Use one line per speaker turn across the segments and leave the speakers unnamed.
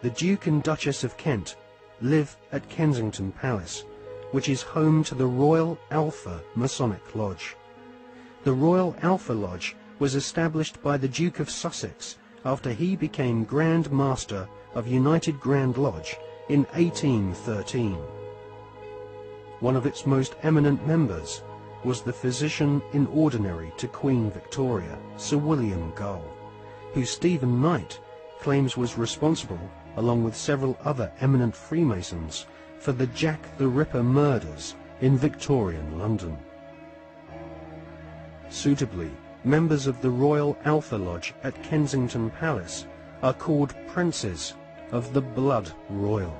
the Duke and Duchess of Kent, live at Kensington Palace, which is home to the Royal Alpha Masonic Lodge. The Royal Alpha Lodge was established by the Duke of Sussex after he became Grand Master of United Grand Lodge in 1813. One of its most eminent members was the physician-in-ordinary to Queen Victoria, Sir William Gull, who Stephen Knight claims was responsible, along with several other eminent Freemasons, for the Jack the Ripper murders in Victorian London. Suitably, members of the Royal Alpha Lodge at Kensington Palace are called Princes of the Blood Royal.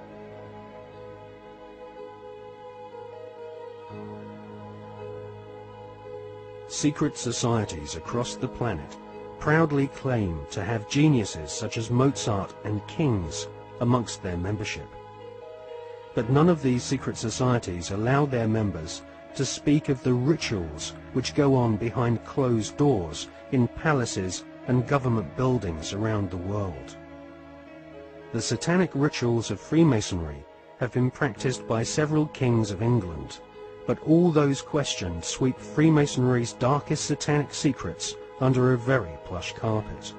Secret societies across the planet proudly claim to have geniuses such as Mozart and kings amongst their membership. But none of these secret societies allow their members to speak of the rituals which go on behind closed doors in palaces and government buildings around the world. The satanic rituals of Freemasonry have been practiced by several kings of England, but all those questioned sweep Freemasonry's darkest satanic secrets under a very plush carpet.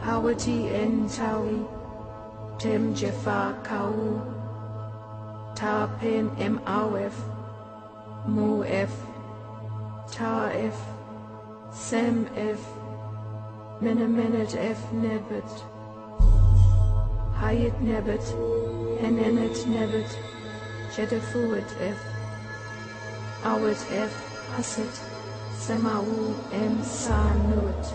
Hawati en tawi, tem jefa kau, ta pen em awef, mu f, ta f, sem f, menemenet f nebet, hayet nebet, enenet nebet, jedefuet f, awet f, haset, semau em sa nut.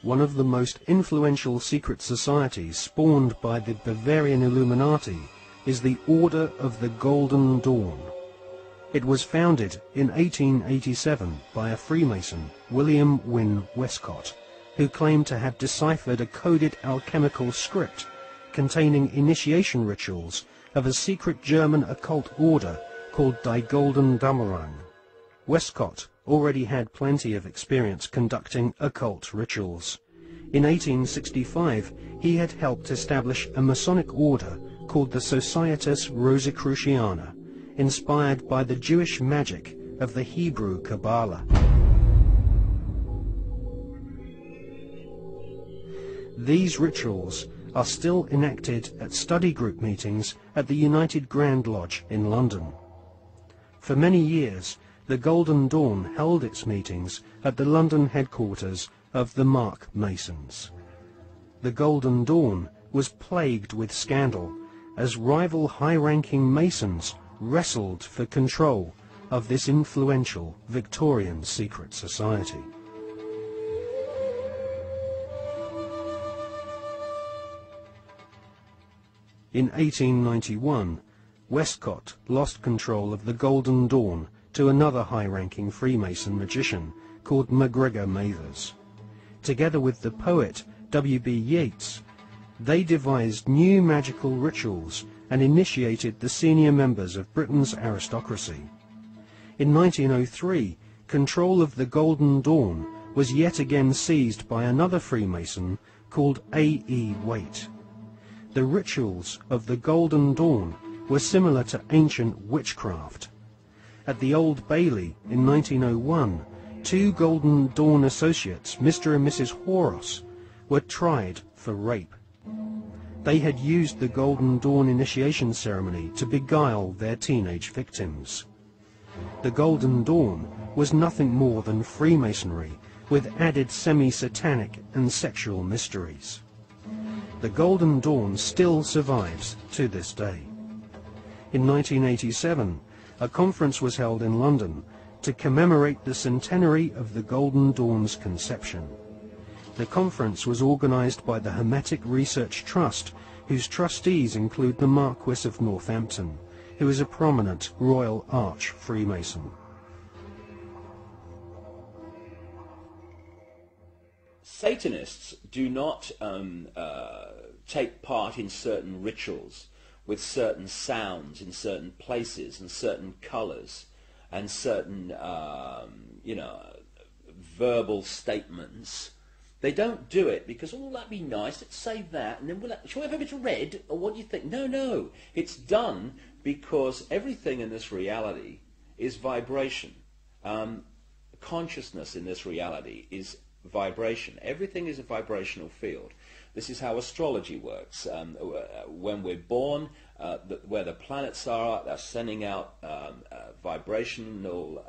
One of the most influential secret societies spawned by the Bavarian Illuminati is the Order of the Golden Dawn. It was founded in 1887 by a Freemason, William Wynne Westcott, who claimed to have deciphered a coded alchemical script containing initiation rituals of a secret German occult order called Die Golden Dämmerung. Westcott already had plenty of experience conducting occult rituals. In 1865, he had helped establish a Masonic order called the Societas Rosicruciana, inspired by the Jewish magic of the Hebrew Kabbalah. These rituals are still enacted at study group meetings at the United Grand Lodge in London. For many years, the Golden Dawn held its meetings at the London headquarters of the Mark Masons. The Golden Dawn was plagued with scandal as rival high-ranking Masons wrestled for control of this influential Victorian secret society. In 1891, Westcott lost control of the Golden Dawn to another high-ranking Freemason magician called MacGregor Mathers. Together with the poet W.B. Yeats, they devised new magical rituals and initiated the senior members of Britain's aristocracy. In 1903, control of the Golden Dawn was yet again seized by another Freemason called A.E. Waite. The rituals of the Golden Dawn were similar to ancient witchcraft. At the Old Bailey in 1901, two Golden Dawn associates, Mr. and Mrs. Horos, were tried for rape. They had used the Golden Dawn initiation ceremony to beguile their teenage victims. The Golden Dawn was nothing more than Freemasonry with added semi-satanic and sexual mysteries. The Golden Dawn still survives to this day. In 1987, a conference was held in London to commemorate the centenary of the Golden Dawn's conception. The conference was organised by the Hermetic Research Trust, whose trustees include the Marquis of Northampton, who is a prominent Royal Arch Freemason.
Satanists do not take part in certain rituals with certain sounds in certain places and certain colours and certain, verbal statements. They don't do it because, oh, that'd be nice, let's say that, and then shall we have a bit of red, or what do you think? No. It's done because everything in this reality is vibration. Consciousness in this reality is vibration. Everything is a vibrational field. This is how astrology works. When we're born, where the planets are, they're sending out vibrational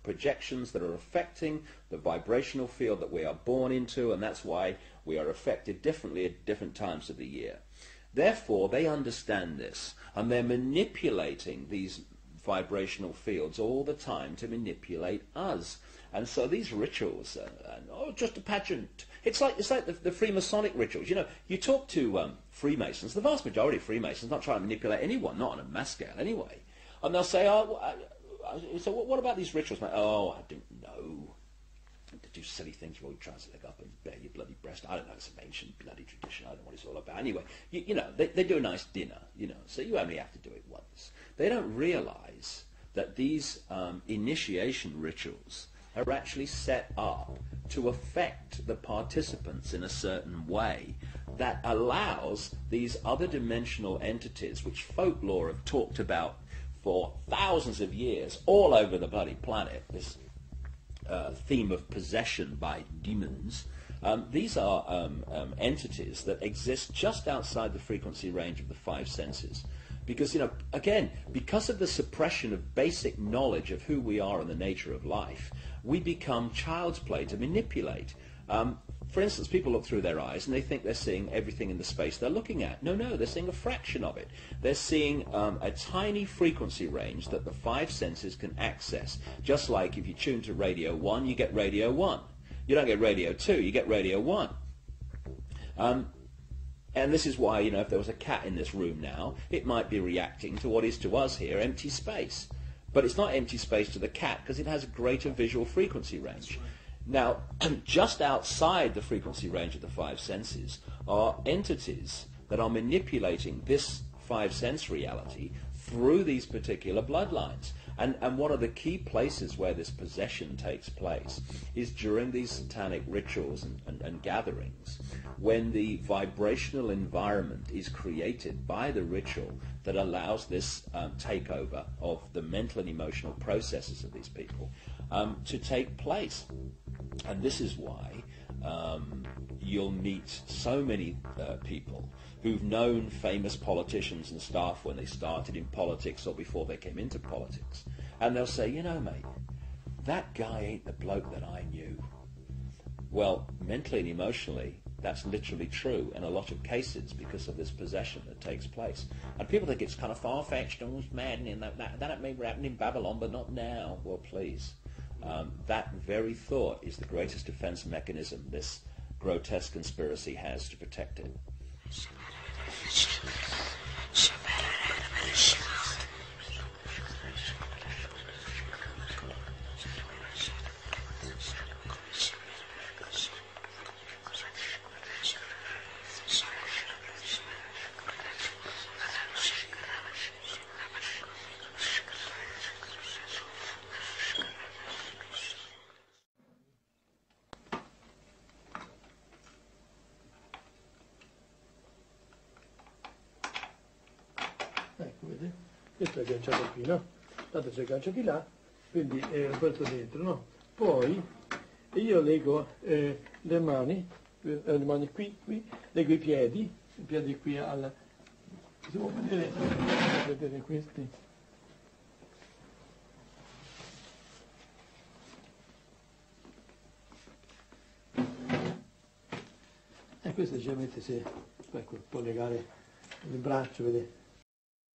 projections that are affecting the vibrational field that we are born into, and that's why we are affected differently at different times of the year. Therefore, they understand this, and they're manipulating these vibrational fields all the time to manipulate us. And so these rituals are just a pageant. It's like the Freemasonic rituals. You know, you talk to Freemasons, the vast majority of Freemasons not trying to manipulate anyone, not on a mass scale anyway. And they'll say, so what about these rituals, mate? Oh, I don't know. To do silly things where you try to leg up and bare your bloody breast. I don't know, it's an ancient bloody tradition. I don't know what it's all about. Anyway, they do a nice dinner, so you only have to do it once. They don't realise that these initiation rituals are actually set up to affect the participants in a certain way that allows these other dimensional entities, which folklore have talked about for thousands of years all over the bloody planet, this theme of possession by demons. These are entities that exist just outside the frequency range of the five senses. Because, again, because of the suppression of basic knowledge of who we are and the nature of life, we become child's play to manipulate. For instance, people look through their eyes and they think they're seeing everything in the space they're looking at. No, they're seeing a fraction of it. They're seeing a tiny frequency range that the five senses can access. Just like if you tune to radio 1, you get radio 1. You don't get radio 2, you get radio 1. And this is why, if there was a cat in this room now, it might be reacting to what is to us here empty space. But it's not empty space to the cat because it has a greater visual frequency range. Now, just outside the frequency range of the five senses are entities that are manipulating this five-sense reality through these particular bloodlines. And one of the key places where this possession takes place is during these satanic rituals and gatherings, when the vibrational environment is created by the ritual that allows this takeover of the mental and emotional processes of these people to take place. And this is why you'll meet so many people who've known famous politicians and staff when they started in politics or before they came into politics. And they'll say, mate, that guy ain't the bloke that I knew. Well, mentally and emotionally, that's literally true in a lot of cases because of this possession that takes place. And people think it's kind of far-fetched and was maddening. That may happen in Babylon, but not now. Well, please. That very thought is the greatest defense mechanism this grotesque conspiracy has to protect it.
Ecco, vedi? Questo è agganciato qui, no? Tanto si aggancia di là, quindi è aperto dentro, no? Poi io leggo le mani qui, leggo i piedi qui al... Si può vedere questi? E questo generalmente si può legare il braccio, vedete?